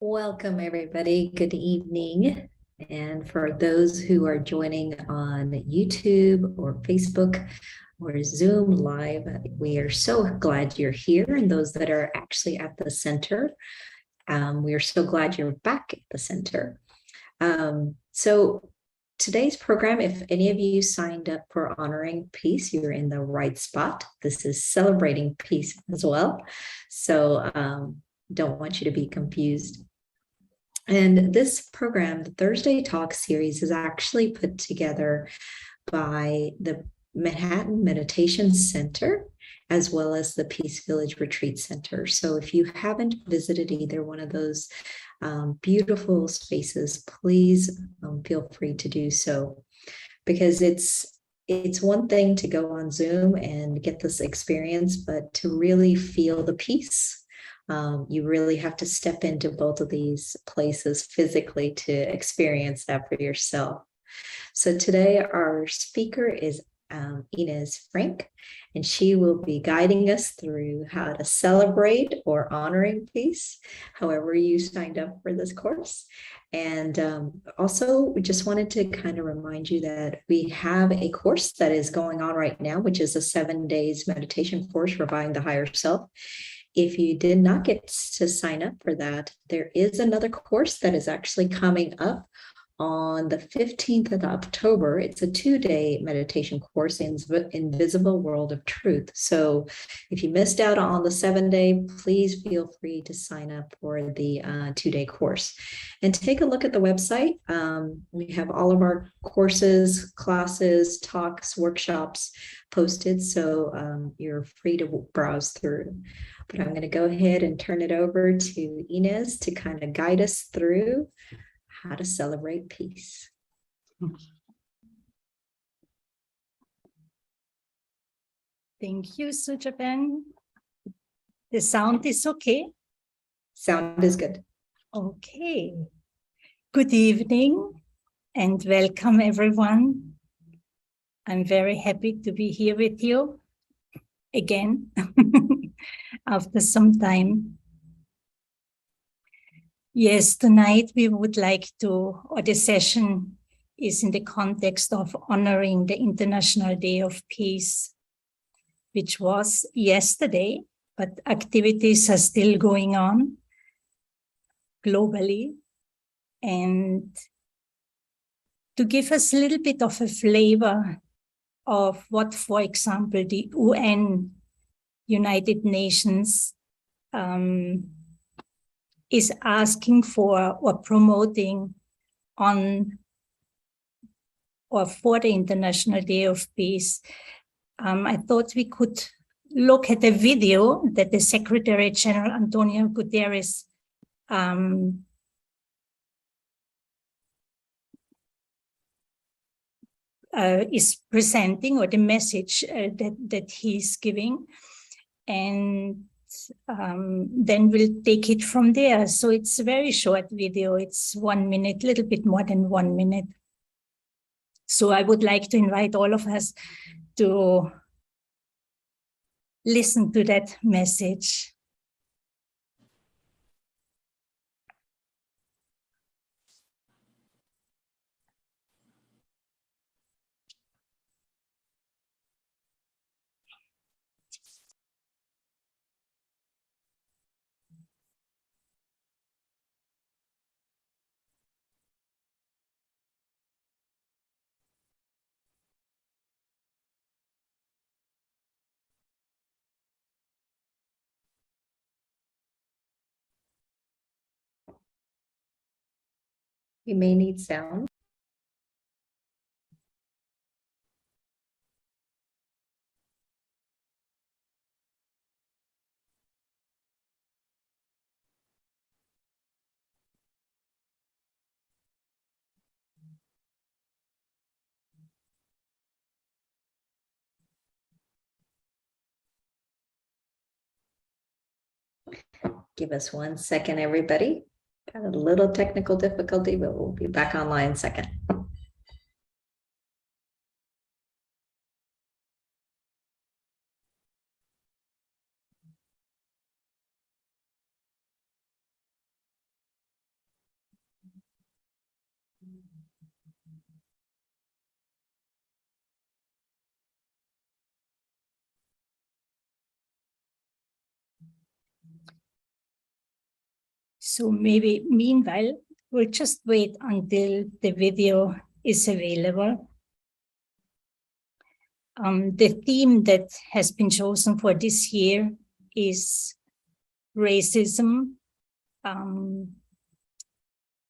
Welcome, everybody. Good evening. And for those who are joining on YouTube or Facebook or Zoom Live, we are so glad you're here. And those that are actually at the center, we are so glad you're back at the center. So today's program, if any of you signed up for Honoring Peace, you're in the right spot. This is celebrating peace as well. So don't want you to be confused. And this program, the Thursday Talk series, is actually put together by the Manhattan Meditation Center, as well as the Peace Village Retreat Center. So if you haven't visited either one of those beautiful spaces, please feel free to do so, because it's one thing to go on Zoom and get this experience, but to really feel the peace, you really have to step into both of these places physically to experience that for yourself. So today our speaker is Ines Frank, and she will be guiding us through how to celebrate or honoring peace, however you signed up for this course. And also, we just wanted to kind of remind you that we have a course that is going on right now, which is a 7 days meditation course, Reviving the Higher Self. If you did not get to sign up for that, there is another course that is actually coming up on the 15th of October. It's a 2-day meditation course, Invisible World of Truth. So if you missed out on the 7-day, please feel free to sign up for the 2-day course. And take a look at the website. We have all of our courses, classes, talks, workshops posted, so you're free to browse through. But I'm going to go ahead and turn it over to Ines to kind of guide us through how to celebrate peace. Thank you, Sujaben. The sound is okay? Sound is good. Okay. Good evening and welcome, everyone. I'm very happy to be here with you again after some time. Yes, tonight we would like to, or the session is in the context of honoring the International Day of Peace, which was yesterday, but activities are still going on globally. And to give us a little bit of a flavor of what, for example, the UN, United Nations, is asking for or promoting on or for the International Day of Peace, I thought we could look at a video that the Secretary General Antonio Guterres is presenting, or the message that he's giving, and then we'll take it from there. So it's a very short video. It's 1 minute, a little bit more than 1 minute. So I would like to invite all of us to listen to that message. You may need sound. Give us 1 second, everybody. Got a little technical difficulty, but we'll be back online in a second. So maybe meanwhile, we'll just wait until the video is available. The theme that has been chosen for this year is racism,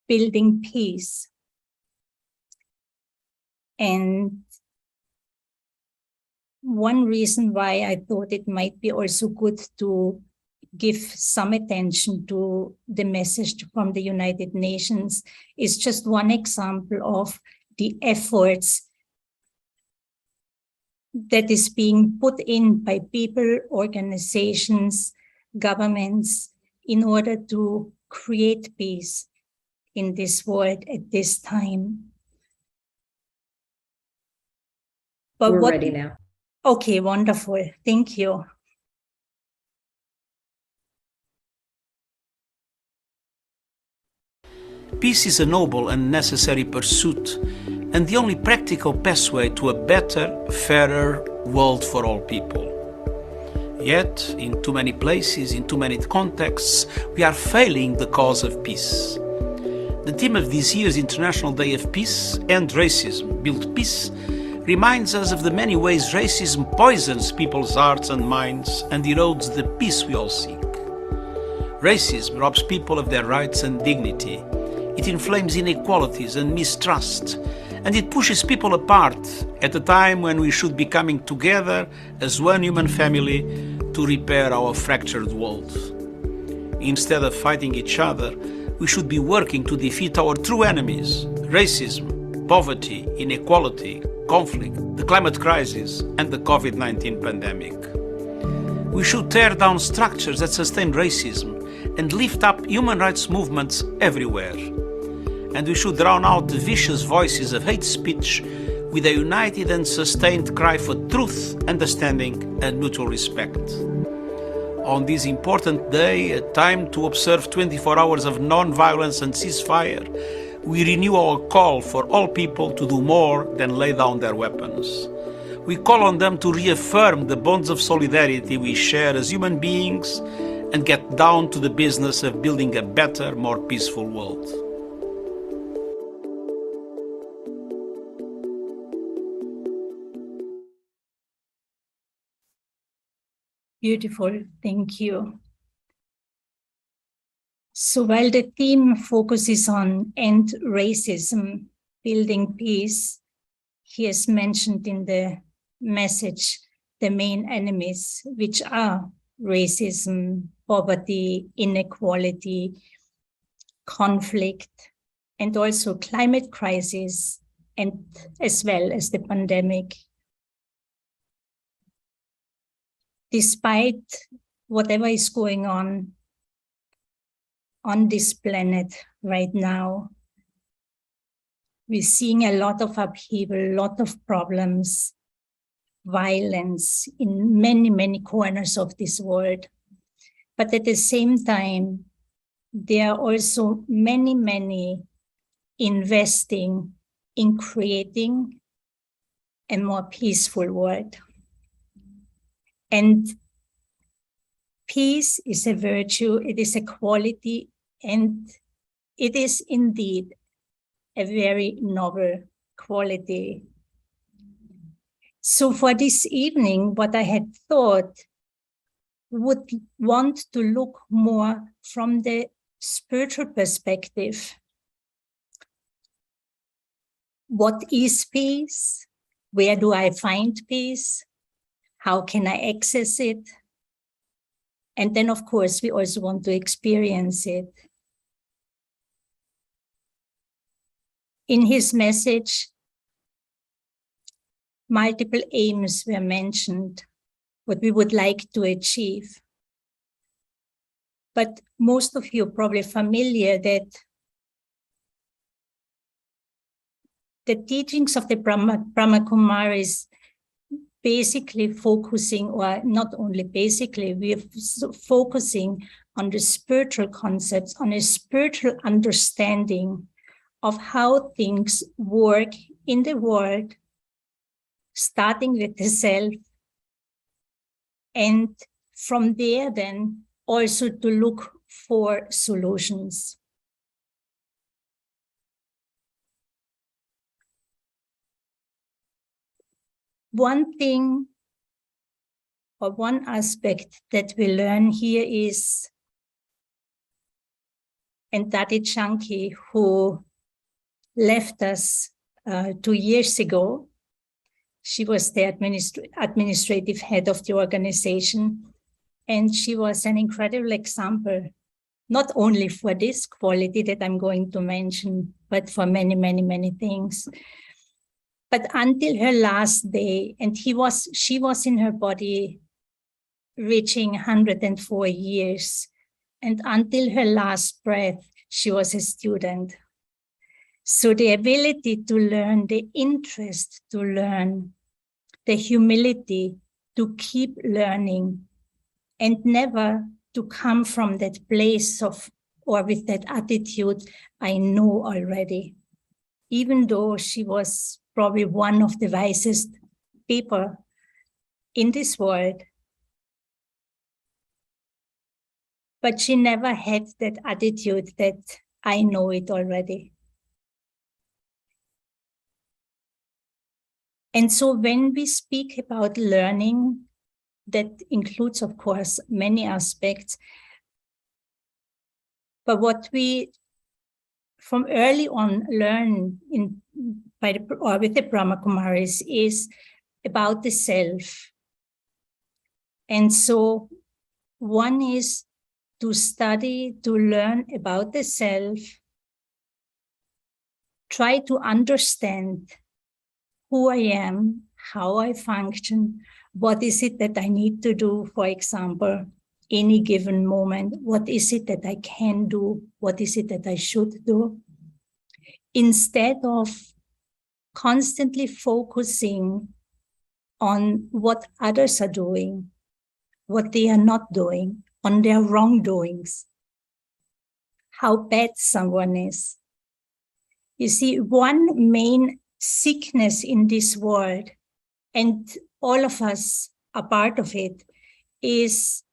building peace. And one reason why I thought it might be also good to give some attention to the message from the United Nations is just one example of the efforts that is being put in by people, organizations, governments in order to create peace in this world at this time. But We're ready now. Okay, wonderful. Thank you. Peace is a noble and necessary pursuit, and the only practical pathway to a better, fairer world for all people. Yet, in too many places, in too many contexts, we are failing the cause of peace. The theme of this year's International Day of Peace, End Racism, Build Peace, reminds us of the many ways racism poisons people's hearts and minds and erodes the peace we all seek. Racism robs people of their rights and dignity. It inflames inequalities and mistrust, and it pushes people apart at a time when we should be coming together as one human family to repair our fractured world. Instead of fighting each other, we should be working to defeat our true enemies: racism, poverty, inequality, conflict, the climate crisis, and the COVID-19 pandemic. We should tear down structures that sustain racism and lift up human rights movements everywhere. And we should drown out the vicious voices of hate speech with a united and sustained cry for truth, understanding, and mutual respect. On this important day, a time to observe 24 hours of non-violence and ceasefire, we renew our call for all people to do more than lay down their weapons. We call on them to reaffirm the bonds of solidarity we share as human beings and get down to the business of building a better, more peaceful world. Beautiful, thank you. So while the theme focuses on end racism, building peace, he has mentioned in the message the main enemies, which are racism, poverty, inequality, conflict, and also climate crisis, and as well as the pandemic. Despite whatever is going on this planet right now, we're seeing a lot of upheaval, a lot of problems, violence in many, many corners of this world. But at the same time, there are also many, many investing in creating a more peaceful world. And peace is a virtue, it is a quality, and it is indeed a very noble quality. So for this evening, what I had thought would want to look more from the spiritual perspective. What is peace? Where do I find peace? How can I access it? And then, of course, we also want to experience it. In his message, multiple aims were mentioned, what we would like to achieve. But most of you are probably familiar that the teachings of the Brahma Kumaris basically focusing, or not only basically, we're focusing on the spiritual concepts, on a spiritual understanding of how things work in the world, starting with the self, and from there then also to look for solutions. One thing or one aspect that we learn here is, and Tati Chanki, who left us 2 years ago, she was the administrative head of the organization, and she was an incredible example, not only for this quality that I'm going to mention, but for many, many, many things. But until her last day, and she was in her body reaching 104 years, and until her last breath, she was a student. So the ability to learn, the interest to learn, the humility to keep learning, and never to come from that place of, or with that attitude, I know already. Even though she was probably one of the wisest people in this world, but she never had that attitude that I know it already. And so when we speak about learning, that includes, of course, many aspects. But what we from early on learn with the Brahma Kumaris is about the self. And so one is to study, to learn about the self, try to understand who I am, how I function, what is it that I need to do, for example, any given moment, what is it that I can do, what is it that I should do, instead of constantly focusing on what others are doing, what they are not doing, on their wrongdoings, how bad someone is. You see, one main sickness in this world, and all of us are part of it, is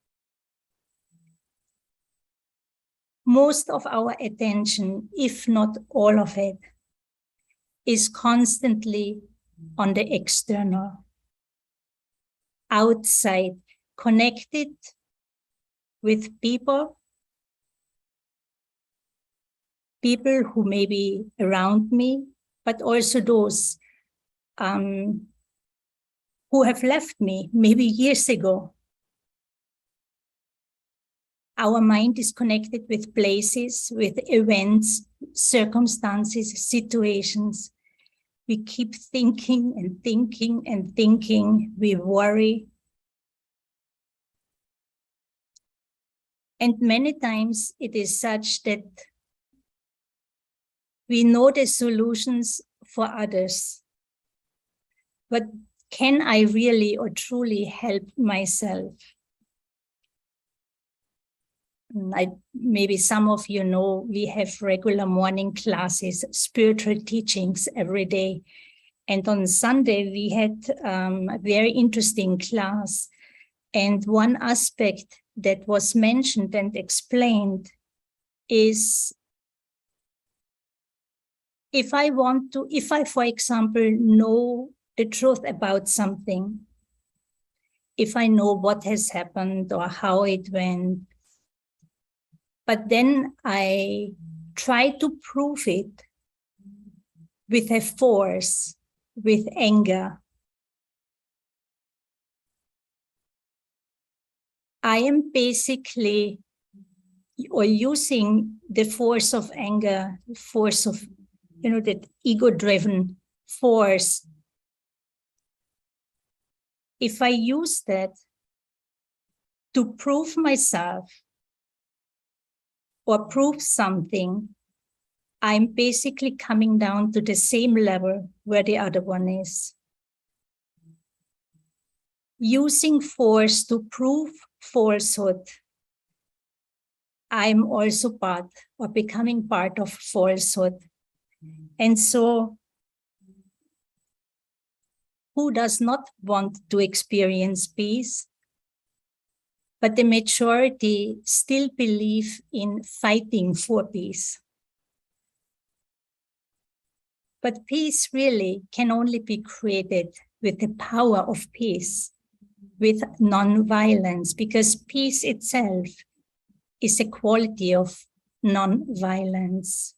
most of our attention, if not all of it, is constantly on the external, outside, connected with people who may be around me, but also those who have left me maybe years ago. Our mind is connected with places, with events, circumstances, situations. We keep thinking and thinking and thinking. We worry. And many times it is such that we know the solutions for others, but can I really or truly help myself? Maybe some of you know we have regular morning classes, spiritual teachings every day. And on Sunday, we had a very interesting class. And one aspect that was mentioned and explained is if I, for example, know the truth about something, if I know what has happened or how it went, but then I try to prove it with a force, with anger, I am basically using the force of anger, force of, that ego-driven force. If I use that to prove myself or prove something, I'm basically coming down to the same level where the other one is. Using force to prove falsehood, I'm also part or becoming part of falsehood. And so, who does not want to experience peace? But the majority still believe in fighting for peace. But peace really can only be created with the power of peace, with non-violence, because peace itself is a quality of non-violence.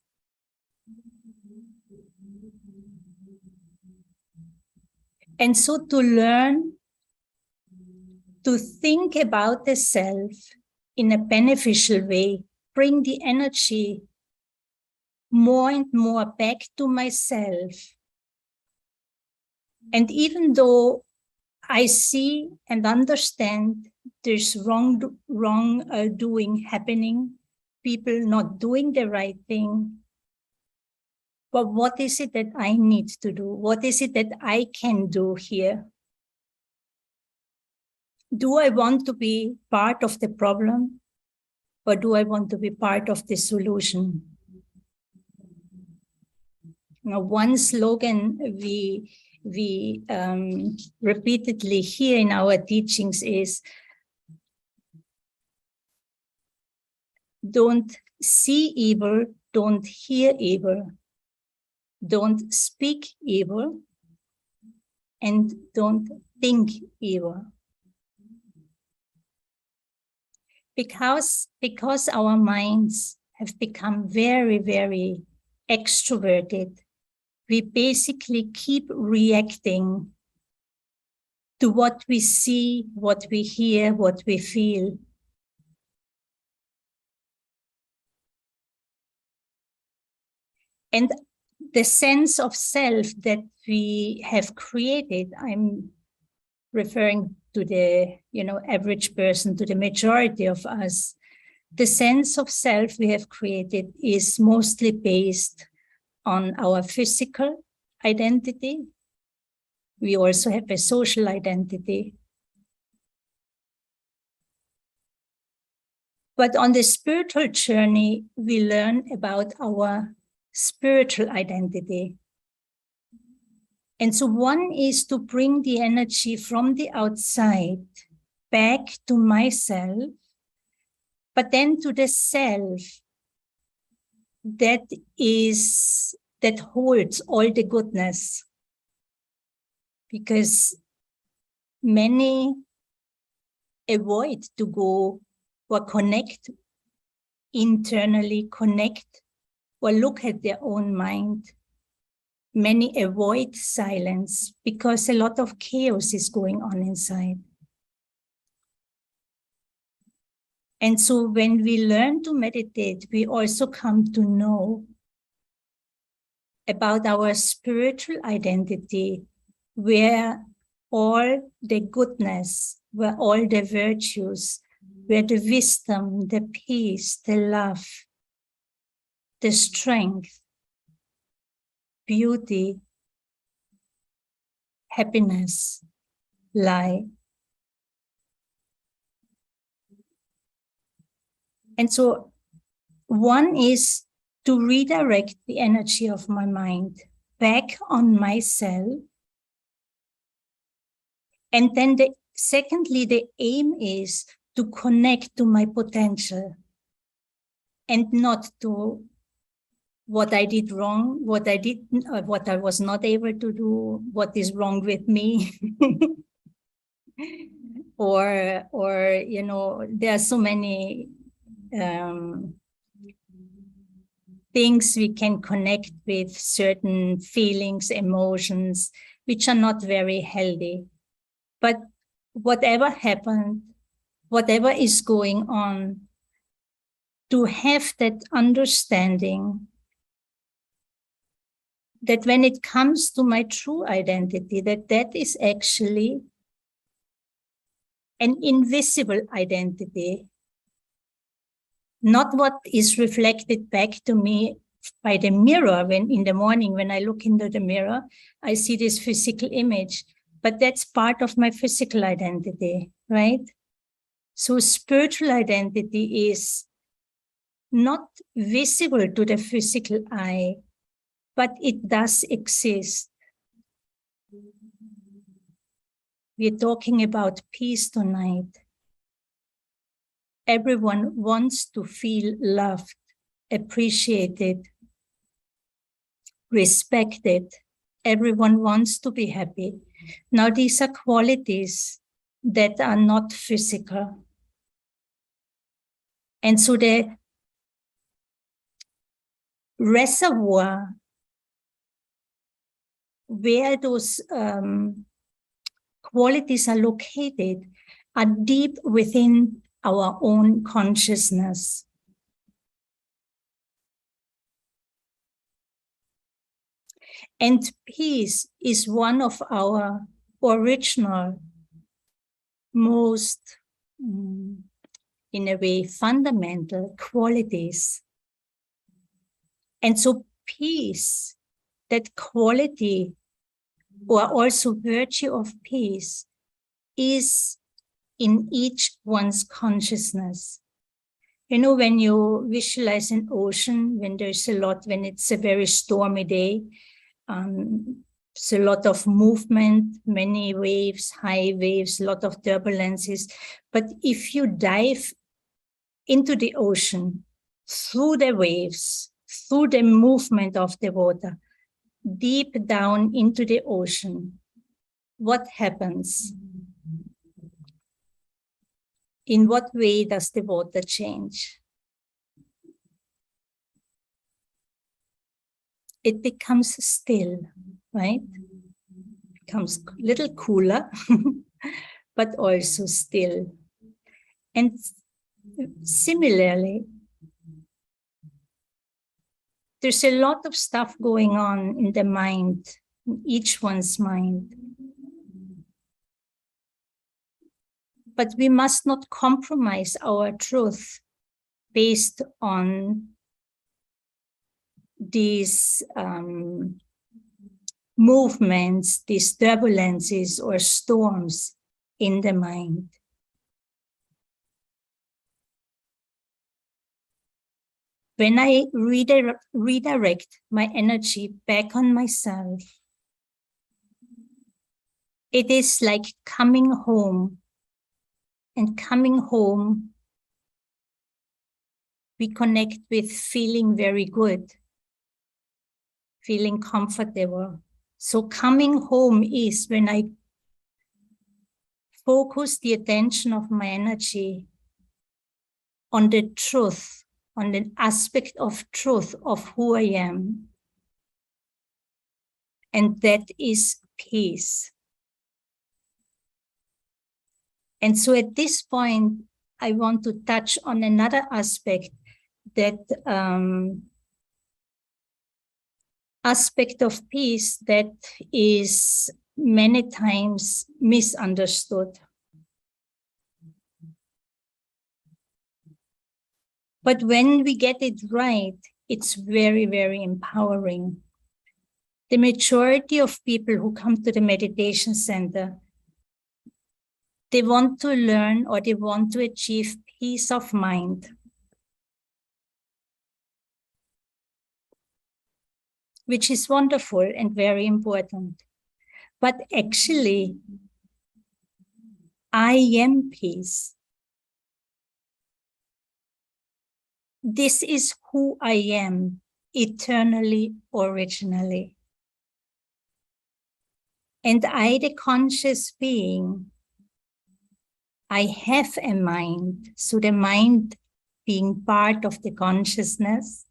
And so to learn to think about the self in a beneficial way, bring the energy more and more back to myself. And even though I see and understand there's wrongdoing happening, people not doing the right thing, but what is it that I need to do? What is it that I can do here? Do I want to be part of the problem, or do I want to be part of the solution? Now, one slogan we repeatedly hear in our teachings is, don't see evil, don't hear evil, don't speak evil, and don't think evil. Because our minds have become very, very extroverted, we basically keep reacting to what we see, what we hear, what we feel. And the sense of self that we have created, I'm referring to the average person, to the majority of us, the sense of self we have created is mostly based on our physical identity. We also have a social identity. But on the spiritual journey, we learn about our spiritual identity. And so one is to bring the energy from the outside back to myself, but then to the self that holds all the goodness. Because many avoid to go or connect internally, connect or look at their own mind. Many avoid silence because a lot of chaos is going on inside. And so when we learn to meditate, we also come to know about our spiritual identity, where all the goodness, where all the virtues, where the wisdom, the peace, the love, the strength, beauty, happiness lie. And so one is to redirect the energy of my mind back on myself. And then secondly, the aim is to connect to my potential and not to what I did wrong, what I was not able to do, what is wrong with me. or there are so many things we can connect with, certain feelings, emotions, which are not very healthy. But whatever happened, whatever is going on, to have that understanding that when it comes to my true identity, that is actually an invisible identity, not what is reflected back to me by the mirror. When in the morning, when I look into the mirror, I see this physical image, but that's part of my physical identity, right? So spiritual identity is not visible to the physical eye, but it does exist. We're talking about peace tonight. Everyone wants to feel loved, appreciated, respected. Everyone wants to be happy. Now, these are qualities that are not physical. And so the reservoir where those qualities are located are deep within our own consciousness. And peace is one of our original, most, in a way, fundamental qualities. And so peace, that quality, or also virtue of peace, is in each one's consciousness. You know, when you visualize an ocean, when it's a very stormy day, it's a lot of movement, many waves, high waves, a lot of turbulences. But if you dive into the ocean, through the waves, through the movement of the water, deep down into the ocean, what happens? In what way does the water change? It becomes still, right? It becomes a little cooler, but also still. And similarly, there's a lot of stuff going on in the mind, in each one's mind. But we must not compromise our truth based on these movements, these turbulences or storms in the mind. When I redirect my energy back on myself, it is like coming home. And coming home, we connect with feeling very good, feeling comfortable. So coming home is when I focus the attention of my energy on the truth, on the aspect of truth of who I am. And that is peace. And so at this point, I want to touch on another aspect, that aspect of peace that is many times misunderstood. But when we get it right, it's very, very empowering. The majority of people who come to the meditation center, they want to learn or they want to achieve peace of mind. Which is wonderful and very important. But actually, I am peace. This is who I am, eternally, originally. And I, the conscious being, I have a mind. So the mind being part of the consciousness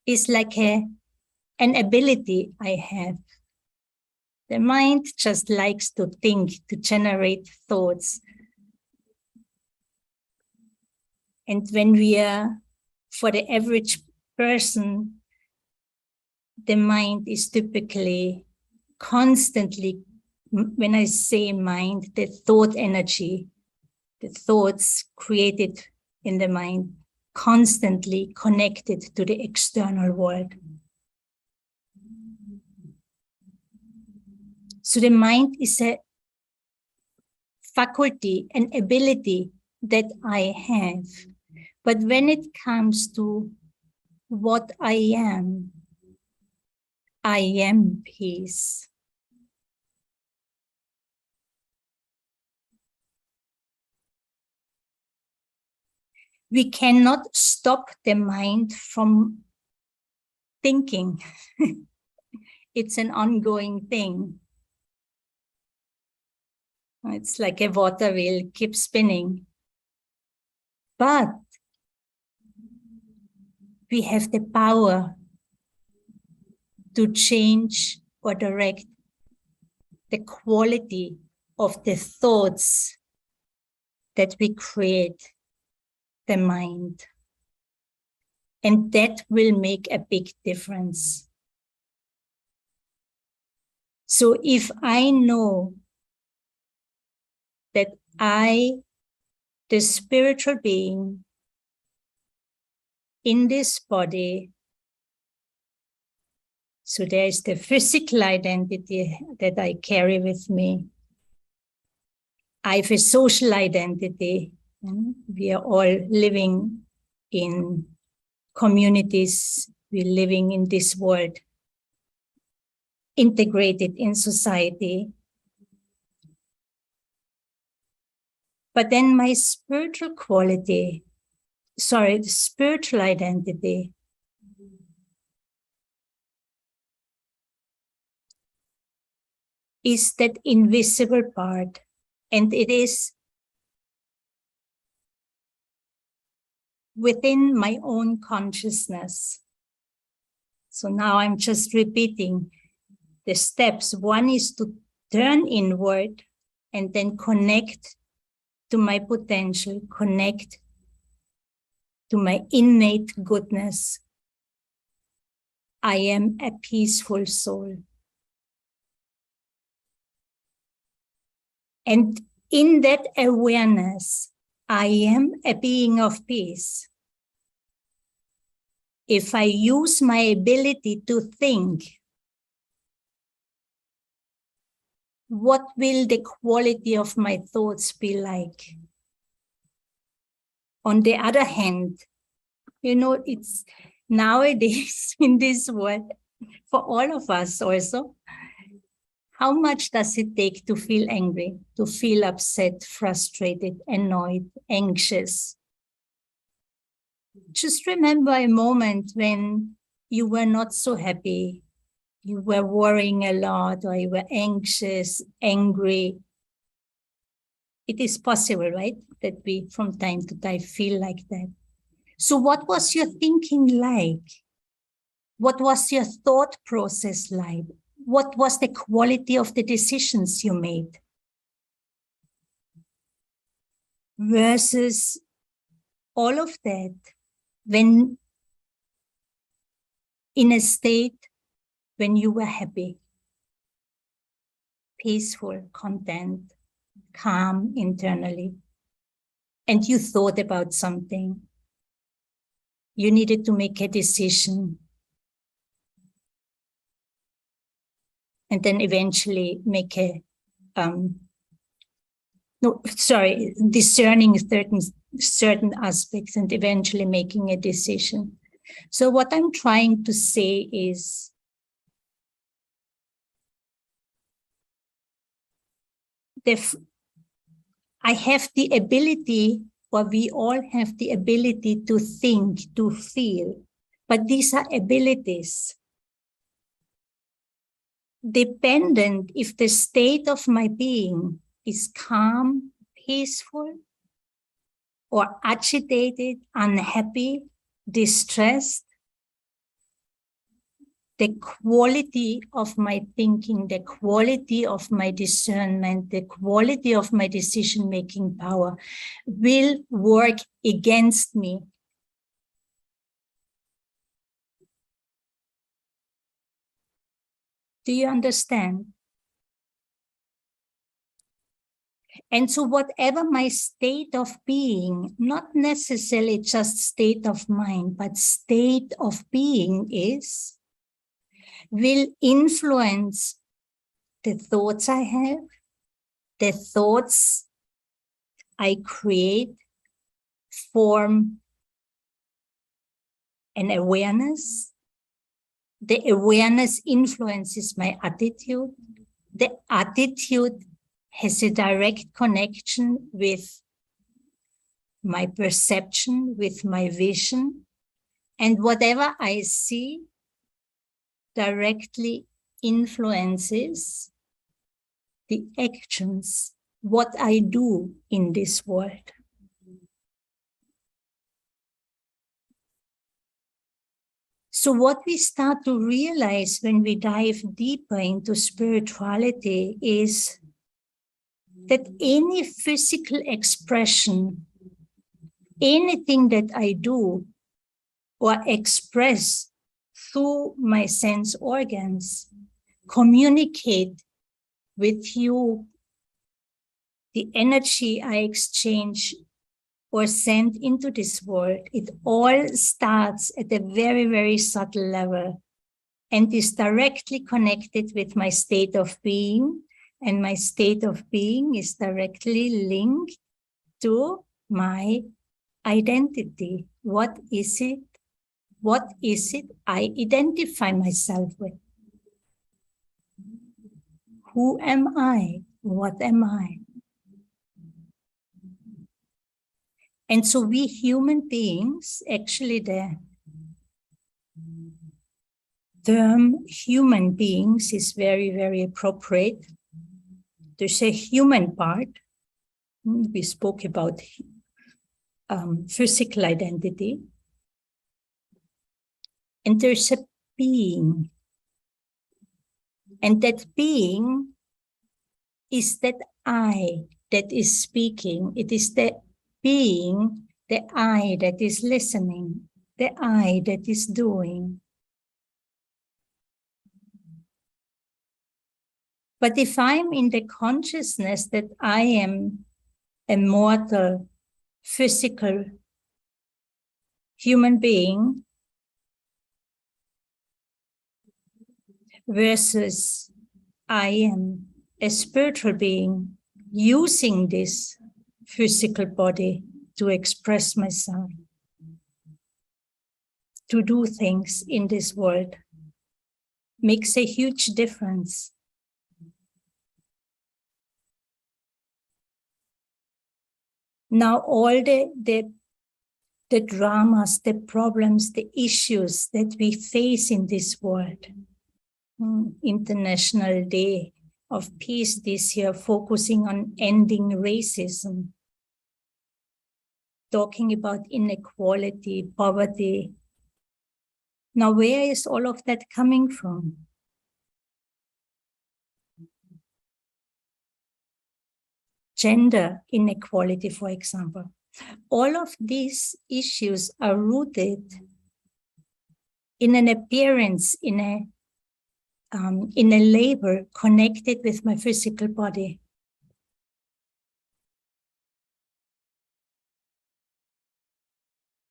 is like an ability I have. The mind just likes to think, to generate thoughts. And when we are, for the average person, the mind is typically constantly, when I say mind, the thought energy, the thoughts created in the mind, constantly connected to the external world. So the mind is a faculty, an ability that I have. But when it comes to what I am peace. We cannot stop the mind from thinking. It's an ongoing thing. It's like a water wheel, keeps spinning. But we have the power to change or direct the quality of the thoughts that we create the mind. And that will make a big difference. So if I know that I, the spiritual being in this body, so there is the physical identity that I carry with me. I have a social identity. We are all living in communities. We're living in this world, integrated in society. But then my spiritual quality, the spiritual identity is that invisible part, and it is within my own consciousness. So now I'm just repeating the steps. One is to turn inward and then connect to my potential, connect to my innate goodness. I am a peaceful soul. And in that awareness, I am a being of peace. If I use my ability to think, what will the quality of my thoughts be like? On the other hand, it's nowadays in this world, for all of us also, how much does it take to feel angry, to feel upset, frustrated, annoyed, anxious? Just remember a moment when you were not so happy, you were worrying a lot, or you were anxious, angry. It is possible, right? That we from time to time feel like that. So what was your thinking like? What was your thought process like? What was the quality of the decisions you made? Versus all of that when in a state when you were happy, peaceful, content, calm internally, and you thought about something. You needed to make a decision. And then eventually make discerning certain aspects and eventually making a decision. So what I'm trying to say is, I have the ability, or we all have the ability to think, to feel, but these are abilities dependent if the state of my being is calm, peaceful, or agitated, unhappy, distressed. The quality of my thinking, the quality of my discernment, the quality of my decision-making power will work against me. Do you understand? And so whatever my state of being, not necessarily just state of mind, but state of being is, will influence the thoughts I have, the thoughts I create, form an awareness. The awareness influences my attitude. The attitude has a direct connection with my perception, with my vision. And whatever I see directly influences the actions, what I do in this world. So what we start to realize when we dive deeper into spirituality is that any physical expression, anything that I do or express through my sense organs, communicate with you the energy I exchange or send into this world. It all starts at a very, very subtle level and is directly connected with my state of being. And my state of being is directly linked to my identity. What is it? What is it I identify myself with? Who am I? What am I? And so we human beings, actually the term human beings is very, very appropriate. There's a human part. We spoke about physical identity. And there's a being. And that being is that I that is speaking. It is the being, the I that is listening, the I that is doing. But if I'm in the consciousness that I am a mortal, physical human being versus I am a spiritual being using this physical body to express myself, to do things in this world, makes a huge difference. Now, all the dramas, the problems, the issues that we face in this world, International Day of Peace this year, focusing on ending racism, talking about inequality, poverty. Now, where is all of that coming from? Gender inequality, for example. All of these issues are rooted in an appearance, in a label connected with my physical body.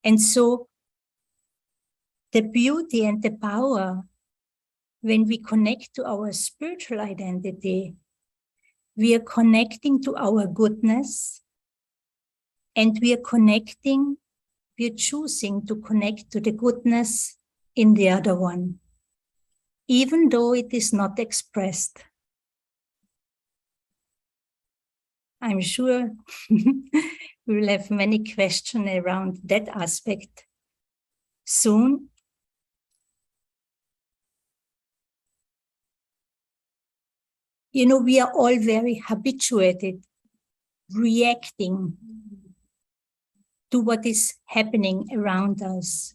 And so the beauty and the power when we connect to our spiritual identity, we are connecting to our goodness, and we are choosing to connect to the goodness in the other one, even though it is not expressed. I'm sure we will have many questions around that aspect soon. You know, we are all very habituated reacting to what is happening around us.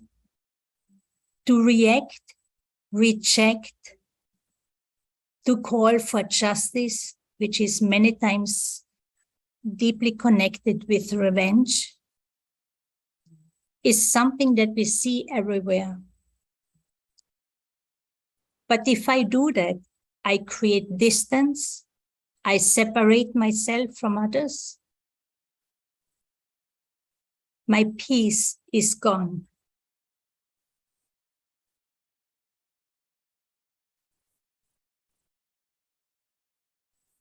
To react, reject, to call for justice, which is many times deeply connected with revenge, is something that we see everywhere. But if I do that, I create distance, I separate myself from others, my peace is gone.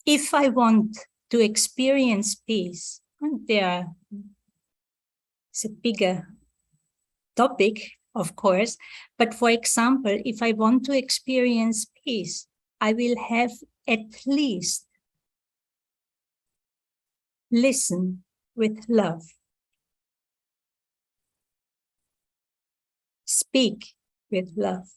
If I want to experience peace, and it's a bigger topic of course. But for example, if I want to experience peace, I will have at least listen with love. Speak with love.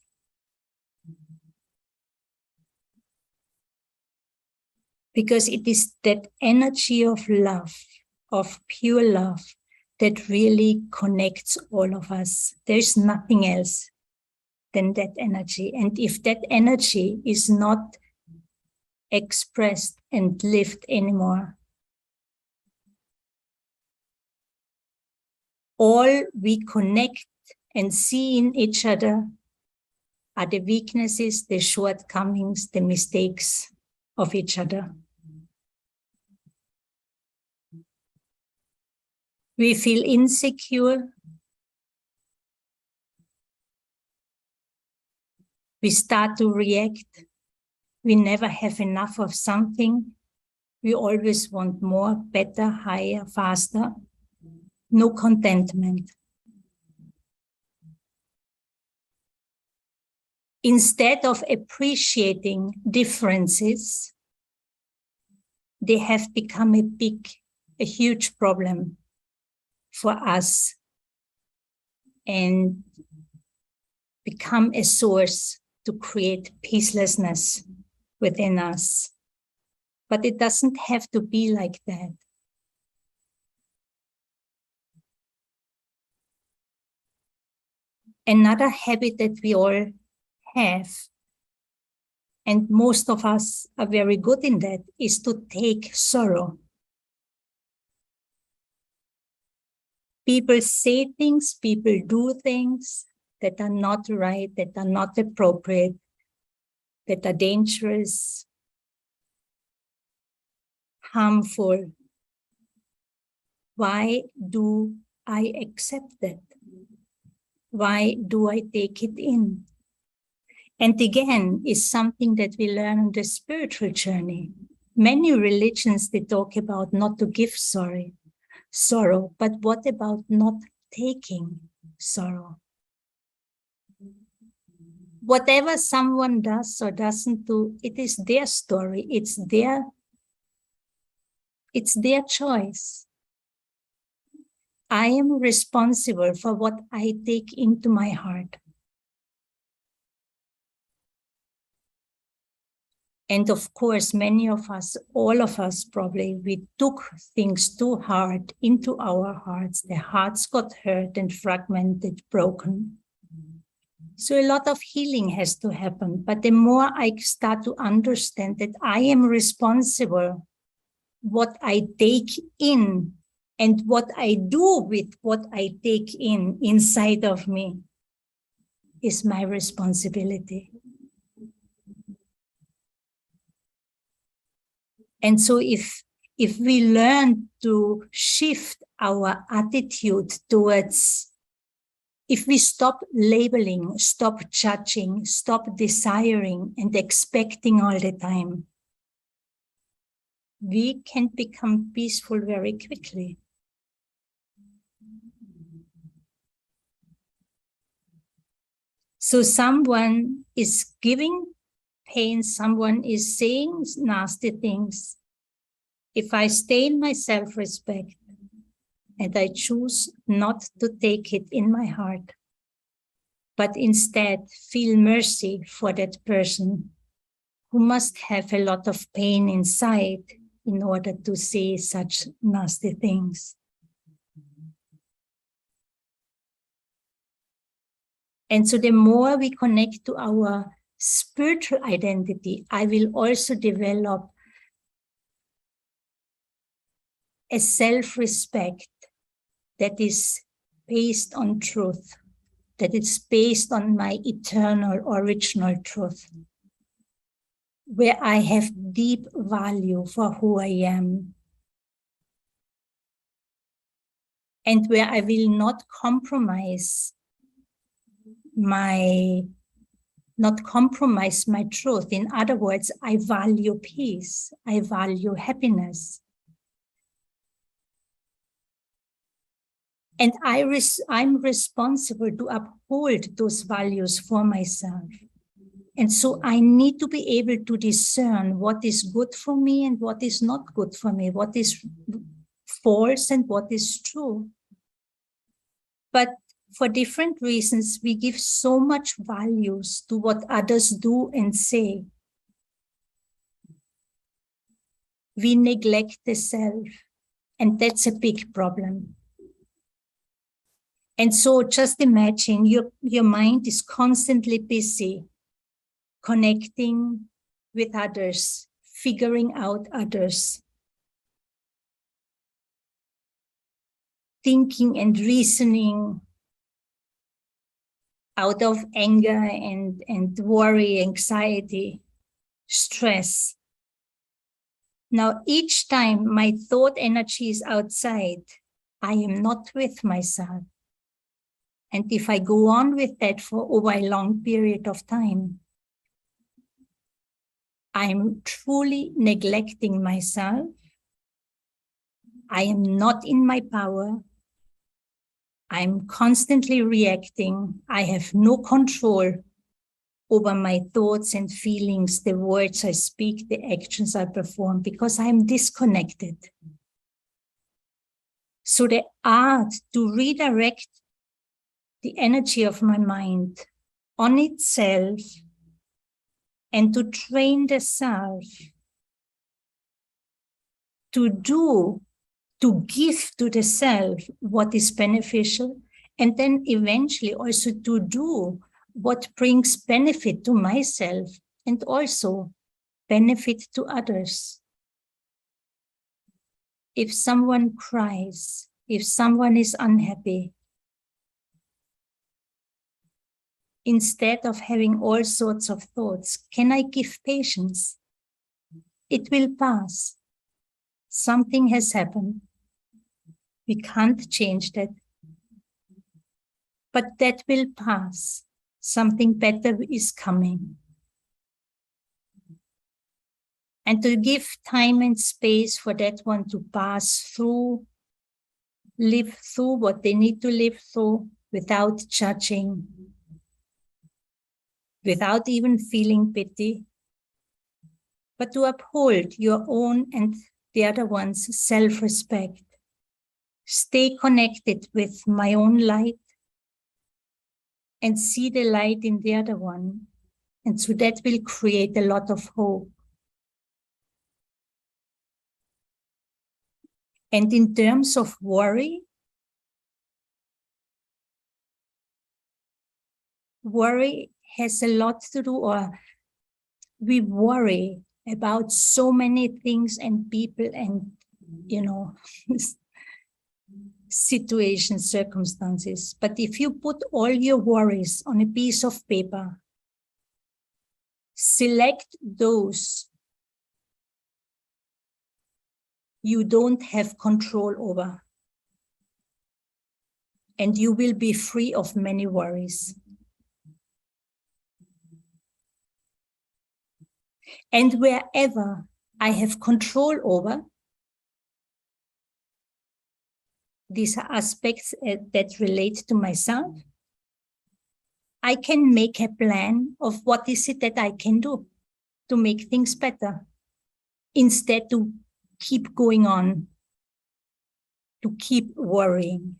Because it is that energy of love, of pure love, that really connects all of us. There's nothing else than that energy. And if that energy is not expressed and lived anymore, all we connect and see in each other are the weaknesses, the shortcomings, the mistakes of each other. We feel insecure. We start to react. We never have enough of something. We always want more, better, higher, faster. No contentment. Instead of appreciating differences, they have become a huge problem for us and become a source to create peacelessness within us. But it doesn't have to be like that. Another habit that we all have, and most of us are very good in that, is to take sorrow. People say things, people do things that are not right, that are not appropriate, that are dangerous, harmful. Why do I accept that? Why do I take it in? And again, is something that we learn on the spiritual journey. Many religions, they talk about not to give sorrow, but what about not taking sorrow? Whatever someone does or doesn't do, it is their story. It's their choice. I am responsible for what I take into my heart. And of course, many of us, all of us probably, we took things too hard into our hearts. The hearts got hurt and fragmented, broken. So a lot of healing has to happen. But the more I start to understand that I am responsible what I take in and what I do with what I take in inside of me is my responsibility. And so if we learn to shift our attitude towards, if we stop labeling, stop judging, stop desiring and expecting all the time, we can become peaceful very quickly. So someone is giving pain, someone is saying nasty things. If I stay in my self-respect and I choose not to take it in my heart, but instead feel mercy for that person who must have a lot of pain inside in order to say such nasty things. And so the more we connect to our spiritual identity, I will also develop a self-respect that is based on truth, that is based on my eternal, original truth, where I have deep value for who I am, and where I will not compromise my truth. In other words, I value peace, I value happiness. And I'm responsible to uphold those values for myself. And so I need to be able to discern what is good for me and what is not good for me, what is false and what is true. But for different reasons, we give so much values to what others do and say. We neglect the self, and that's a big problem. And so just imagine your mind is constantly busy connecting with others, figuring out others, thinking and reasoning out of anger and worry, anxiety, stress. Now, each time my thought energy is outside, I am not with myself. And if I go on with that for over a long period of time, I'm truly neglecting myself. I am not in my power. I'm constantly reacting. I have no control over my thoughts and feelings, the words I speak, the actions I perform, because I'm disconnected. So the art to redirect the energy of my mind on itself and to train the self to give to the self what is beneficial, and then eventually also to do what brings benefit to myself and also benefit to others. If someone cries, if someone is unhappy, instead of having all sorts of thoughts, can I give patience? It will pass. Something has happened. We can't change that. But that will pass. Something better is coming. And to give time and space for that one to pass through, live through what they need to live through without judging, without even feeling pity, but to uphold your own and the other one's self-respect. Stay connected with my own light and see the light in the other one. And so that will create a lot of hope. And in terms of worry has a lot to do, or we worry about so many things and people and, situations, circumstances. But if you put all your worries on a piece of paper, select those you don't have control over, and you will be free of many worries. And wherever I have control over, these are aspects that relate to myself, I can make a plan of what is it that I can do to make things better, instead to keep going on, to keep worrying.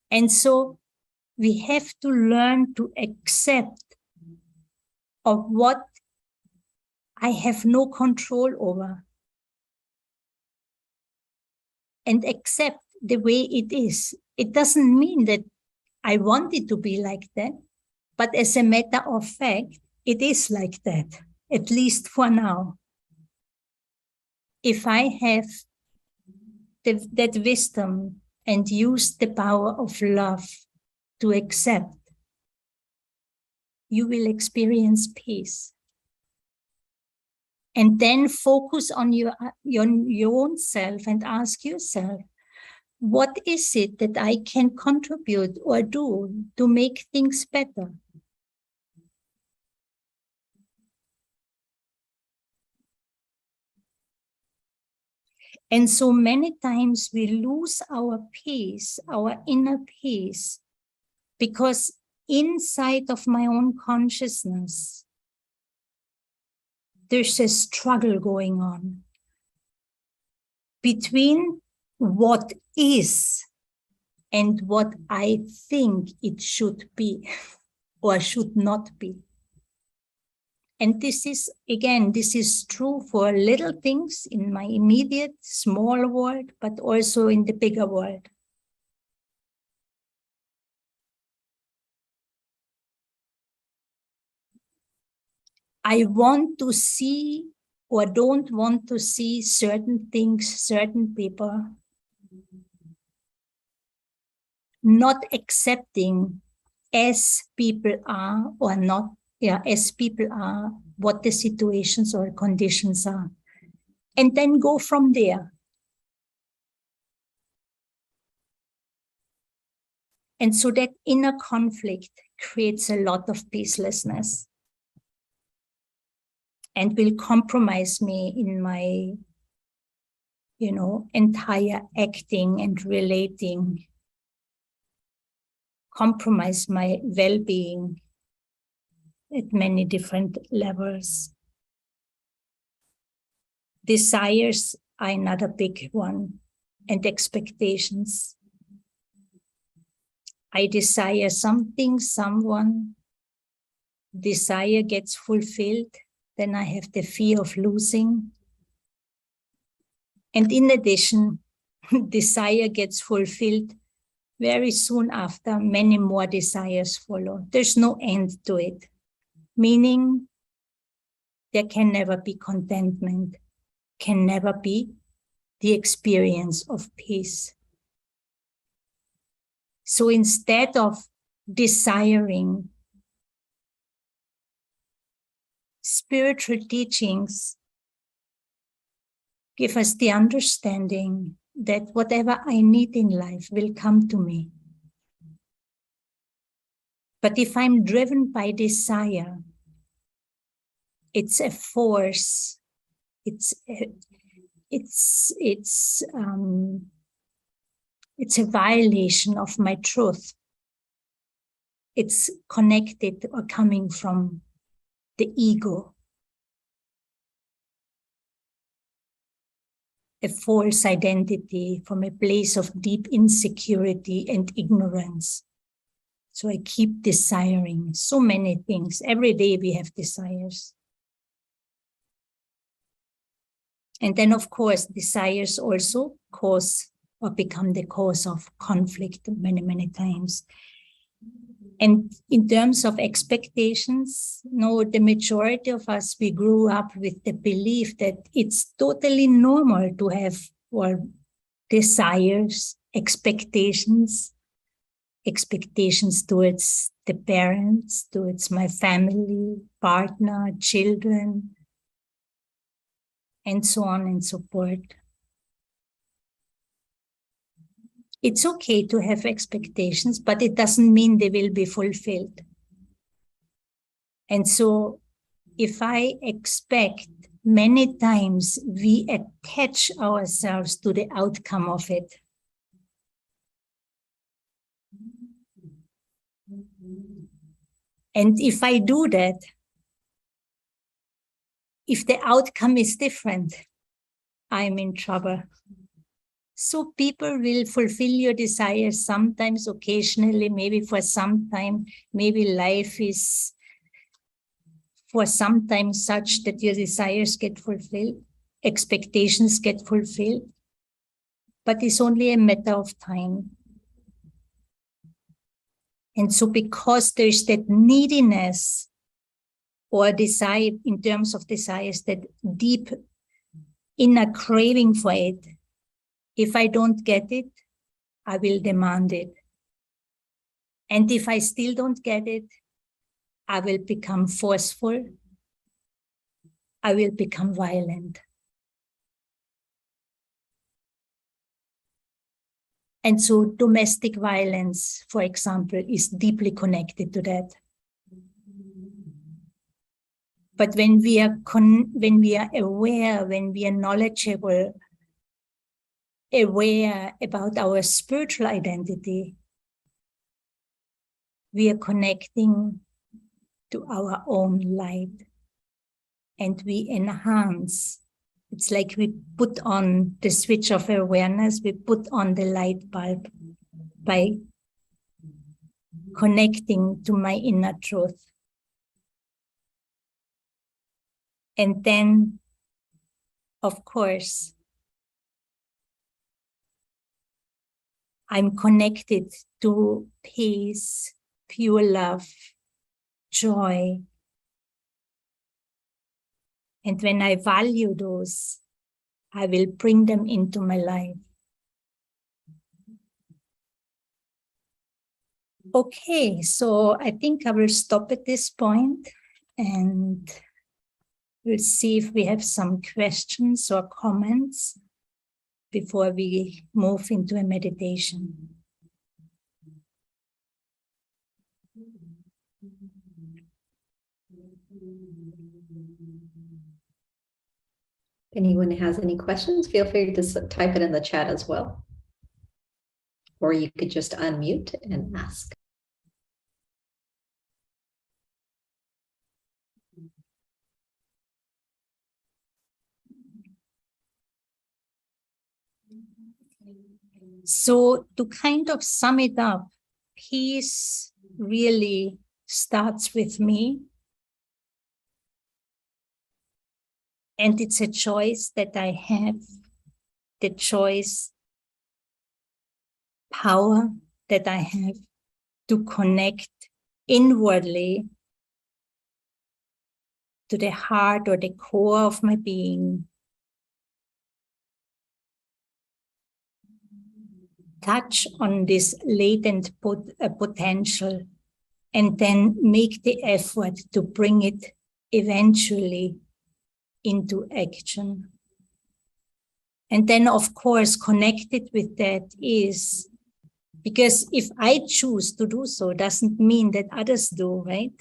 And so we have to learn to accept of what I have no control over, and accept the way it is. It doesn't mean that I want it to be like that, but as a matter of fact, it is like that, at least for now. If I have that wisdom and use the power of love to accept, you will experience peace. And then focus on your own self and ask yourself, what is it that I can contribute or do to make things better? And so many times we lose our peace, our inner peace, because inside of my own consciousness, there's a struggle going on between what is and what I think it should be or should not be. And this is, again, this is true for little things in my immediate small world, but also in the bigger world. I want to see or don't want to see certain things, certain people, not accepting as people are or not, as people are, what the situations or conditions are, and then go from there. And so that inner conflict creates a lot of peacelessness and will compromise me in my, entire acting and relating, compromise my well-being at many different levels. Desires are another big one, and expectations. I desire something, someone, desire gets fulfilled, then I have the fear of losing. And in addition, desire gets fulfilled very soon after, many more desires follow. There's no end to it, meaning there can never be contentment, can never be the experience of peace. So instead of desiring, spiritual teachings give us the understanding that whatever I need in life will come to me. But if I'm driven by desire, it's a force. It's a violation of my truth. It's connected or coming from the ego, a false identity from a place of deep insecurity and ignorance. So I keep desiring so many things. Every day we have desires. And then, of course, desires also cause or become the cause of conflict many, many times. And in terms of expectations, the majority of us, we grew up with the belief that it's totally normal to have desires, expectations towards the parents, towards my family, partner, children, and so on and so forth. It's okay to have expectations, but it doesn't mean they will be fulfilled. And so if I expect, many times we attach ourselves to the outcome of it. And if I do that, if the outcome is different, I'm in trouble. So people will fulfill your desires sometimes, occasionally, maybe for some time. Maybe life is for some time such that your desires get fulfilled, expectations get fulfilled, but it's only a matter of time. And so because there's that neediness or desire in terms of desires, that deep inner craving for it, if I don't get it, I will demand it. And if I still don't get it, I will become forceful. I will become violent. And so domestic violence, for example, is deeply connected to that. But when we are aware, when we are knowledgeable aware about our spiritual identity, we are connecting to our own light and we enhance. It's like we put on the switch of awareness, we put on the light bulb by connecting to my inner truth. And then, of course, I'm connected to peace, pure love, joy. And when I value those, I will bring them into my life. Okay, so I think I will stop at this point and we'll see if we have some questions or comments before we move into a meditation. If anyone has any questions, feel free to type it in the chat as well. Or you could just unmute and ask. So to kind of sum it up, peace really starts with me. And it's a choice that I have, the choice, power that I have to connect inwardly to the heart or the core of my being. Touch on this latent potential and then make the effort to bring it eventually into action. And then, of course, connected with that is, because if I choose to do so, doesn't mean that others do, right?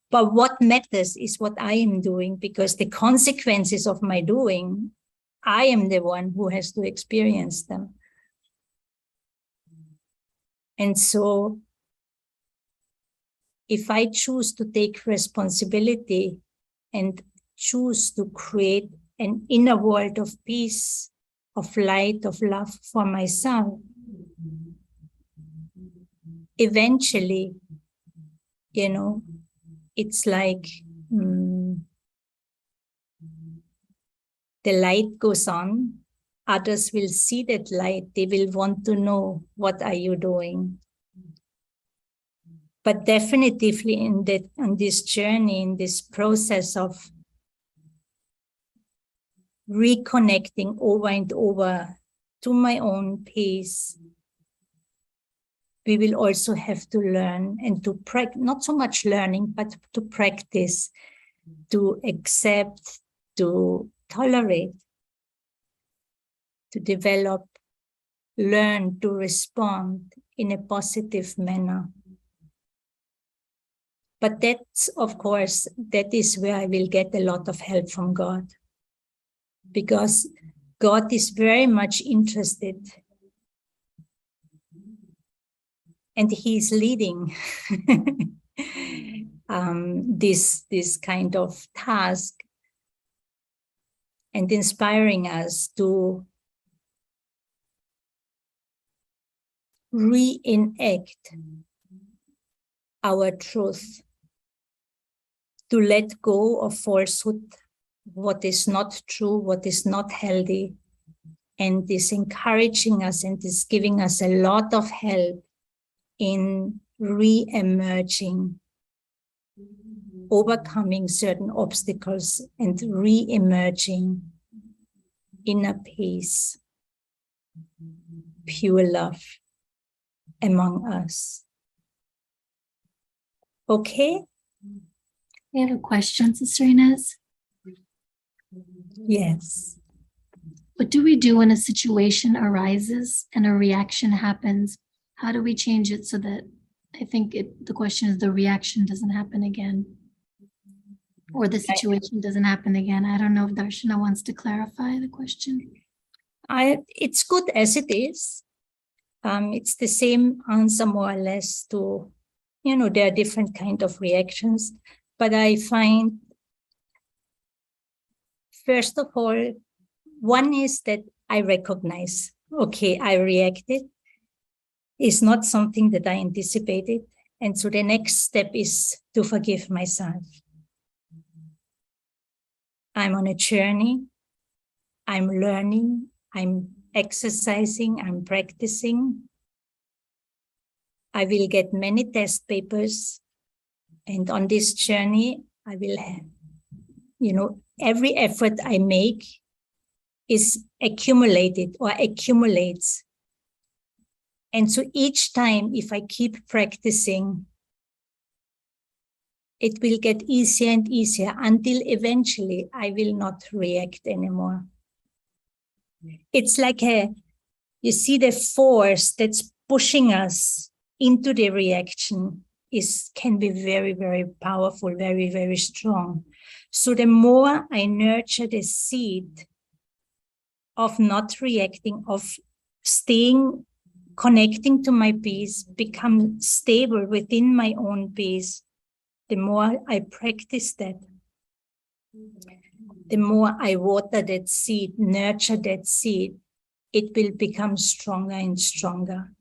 But what matters is what I am doing, because the consequences of my doing, I am the one who has to experience them. And so if I choose to take responsibility and choose to create an inner world of peace, of light, of love for myself, eventually, it's like the light goes on. Others will see that light. They will want to know, what are you doing? But definitively on this journey, in this process of reconnecting over and over to my own peace, we will also have to learn and to practice, not so much learning, but to practice, to accept, to tolerate, to develop, learn to respond in a positive manner. But that's, of course, that is where I will get a lot of help from God. Because God is very much interested and He is leading this kind of task and inspiring us to reenact our truth, to let go of falsehood, what is not true, what is not healthy, and is encouraging us and is giving us a lot of help in re-emerging, overcoming certain obstacles and re-emerging inner peace, pure love among us. Okay? I have a question, Sister Ines. Yes. What do we do when a situation arises and a reaction happens? How do we change it so that, I think the question is, the reaction doesn't happen again, or the situation doesn't happen again? I don't know if Darshana wants to clarify the question. It's good as it is. It's the same answer more or less to, there are different kind of reactions, but I find, first of all, one is that I recognize, okay, I reacted. It's not something that I anticipated. And so the next step is to forgive myself. I'm on a journey. I'm learning. I'm exercising. I'm practicing. I will get many test papers. And on this journey, I will have, every effort I make is accumulated or accumulates. And so each time, if I keep practicing, it will get easier and easier until eventually I will not react anymore. It's like you see the force that's pushing us into the reaction can be very, very powerful, very, very strong. So the more I nurture the seed of not reacting, of staying, connecting to my peace, become stable within my own peace, the more I practice that, the more I water that seed, nurture that seed, it will become stronger and stronger.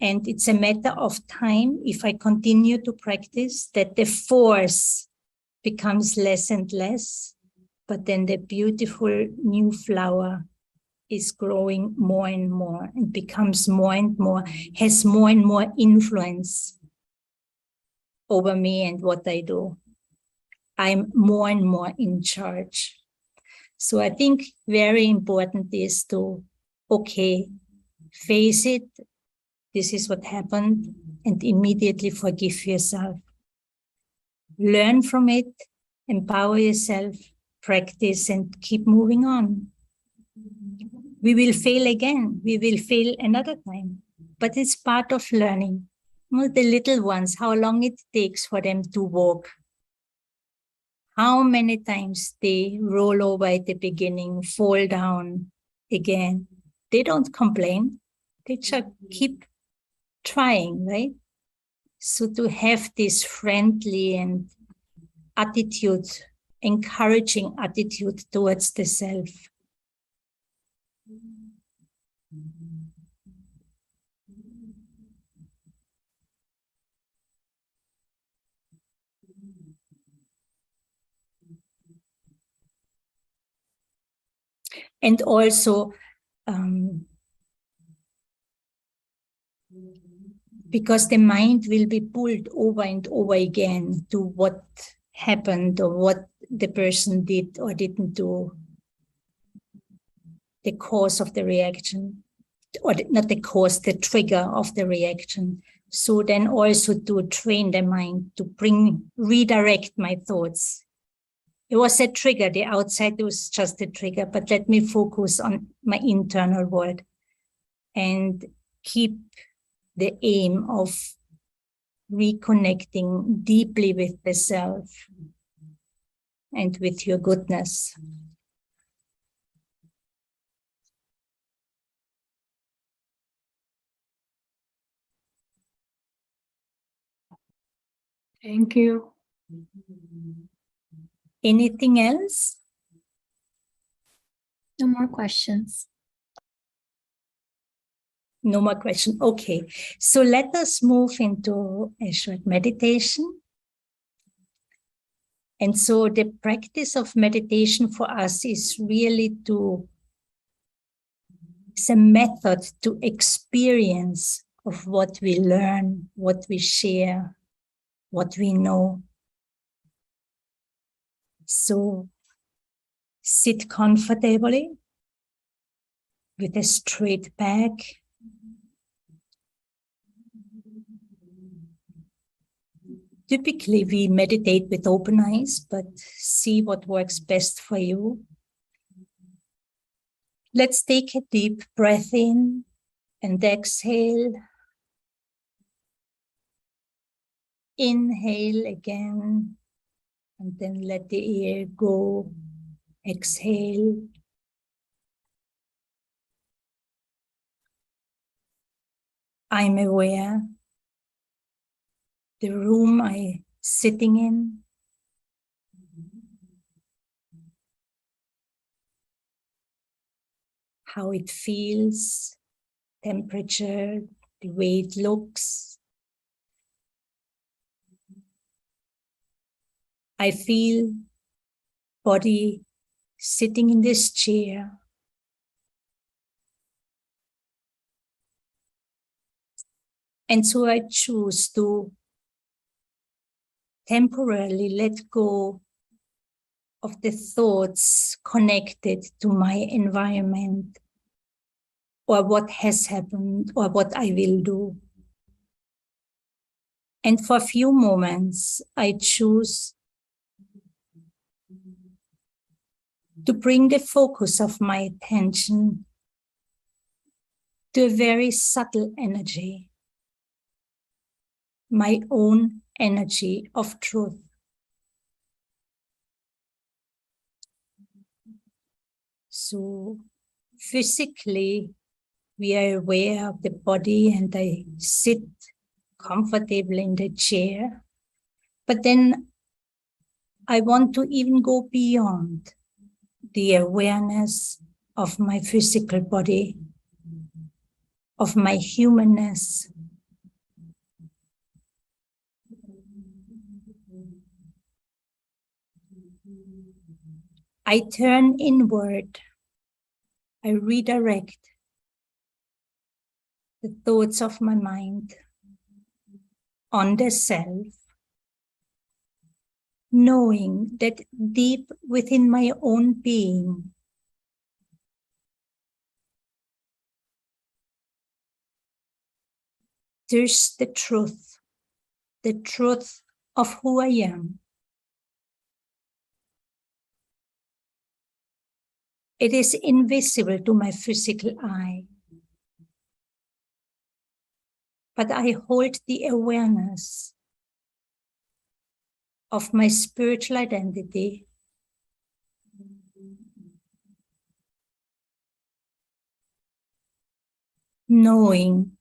And it's a matter of time, if I continue to practice, that the force becomes less and less, but then the beautiful new flower is growing more and more and becomes more and more, has more and more influence over me and what I do. I'm more and more in charge. So I think very important is to, okay, face it. This is what happened, and immediately forgive yourself. Learn from it, empower yourself, practice, and keep moving on. We will fail again. We will fail another time, but it's part of learning. The little ones, how long it takes for them to walk. How many times they roll over at the beginning, fall down again. They don't complain. They just keep trying, right? So to have this friendly and attitude, encouraging attitude towards the self. And also, because the mind will be pulled over and over again to what happened or what the person did or didn't do, the cause of the reaction, or not the cause, the trigger of the reaction. So then also to train the mind to redirect my thoughts. It was a trigger, the outside was just a trigger, but let me focus on my internal world and keep the aim of reconnecting deeply with the self and with your goodness. Thank you. Anything else? No more questions. No more question. Okay, so let us move into a short meditation. And so the practice of meditation for us is really it's a method to experience of what we learn, what we share, what we know. So sit comfortably with a straight back. Typically, we meditate with open eyes, but see what works best for you. Let's take a deep breath in and exhale. Inhale again, and then let the air go. Exhale. I'm aware the room I'm sitting in, how it feels, temperature, the way it looks. I feel body sitting in this chair. And so I choose to temporarily let go of the thoughts connected to my environment or what has happened or what I will do. And for a few moments, I choose to bring the focus of my attention to a very subtle energy, my own energy of truth. So physically, we are aware of the body and I sit comfortably in the chair. But then I want to even go beyond the awareness of my physical body, of my humanness. I turn inward. I redirect the thoughts of my mind on the self, knowing that deep within my own being, there's the truth of who I am. It is invisible to my physical eye, but I hold the awareness of my spiritual identity, knowing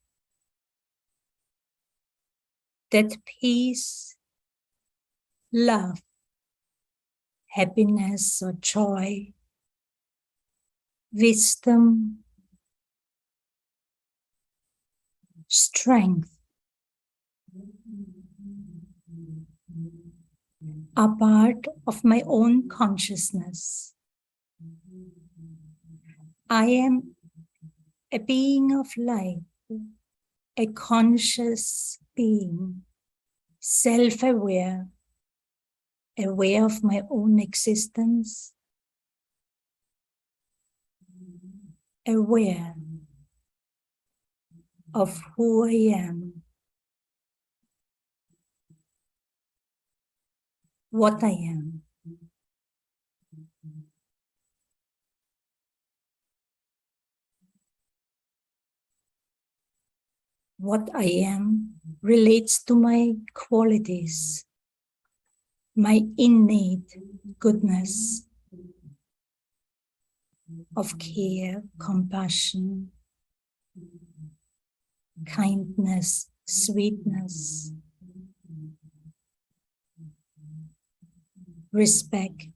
that peace, love, happiness or joy, wisdom, strength are part of my own consciousness. I am a being of light, a conscious being, self-aware, aware of my own existence, aware of who I am, what I am. What I am relates to my qualities, my innate goodness of care, compassion, kindness, sweetness, respect,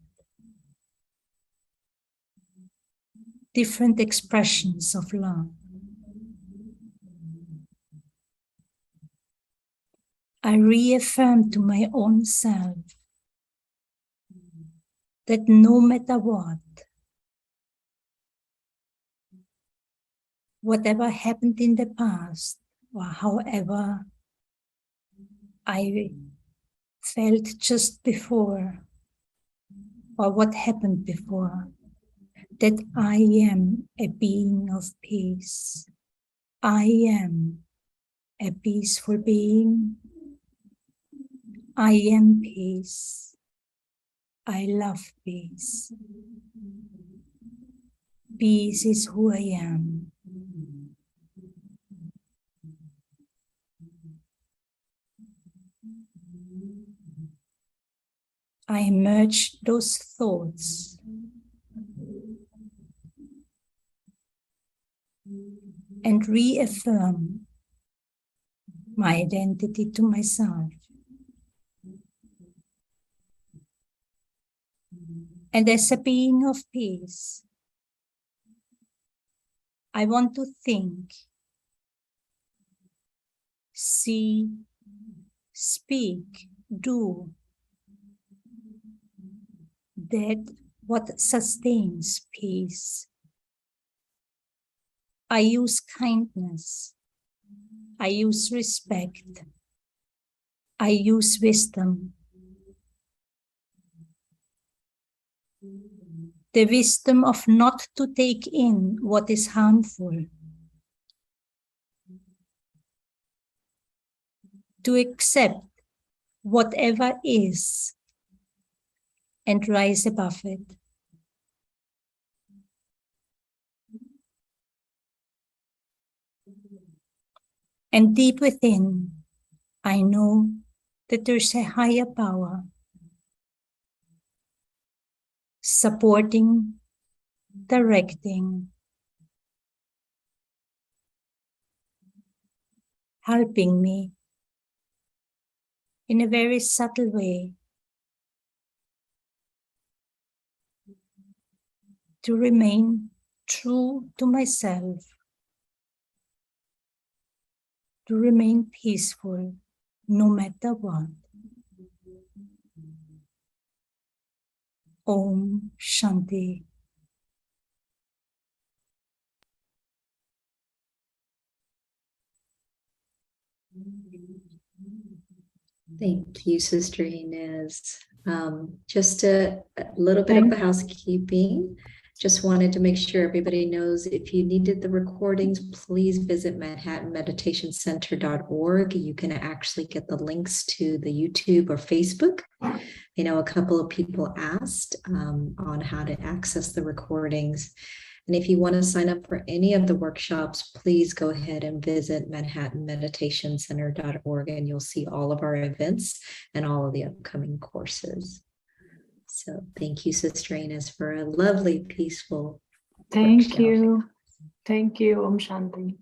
different expressions of love. I reaffirm to my own self that no matter what, whatever happened in the past, or however I felt just before, or what happened before, that I am a being of peace. I am a peaceful being. I am peace. I love peace. Peace is who I am. I merge those thoughts and reaffirm my identity to myself. And as a being of peace, I want to think, see, speak, do that what sustains peace. I use kindness. I use respect. I use wisdom. The wisdom of not to take in what is harmful. To accept whatever is and rise above it. And deep within, I know that there's a higher power supporting, directing, helping me in a very subtle way to remain true to myself, to remain peaceful no matter what. Om Shanti. Thank you, Sister Ines. Just a little bit of the housekeeping. Just wanted to make sure everybody knows if you needed the recordings, please visit manhattanmeditationcenter.org. You can actually get the links to the YouTube or Facebook. I know a couple of people asked on how to access the recordings. And if you want to sign up for any of the workshops, please go ahead and visit manhattanmeditationcenter.org and you'll see all of our events and all of the upcoming courses. So thank you, Sister Ines, for a lovely, peaceful Thank workshop. you. Thank you, Om Shanti.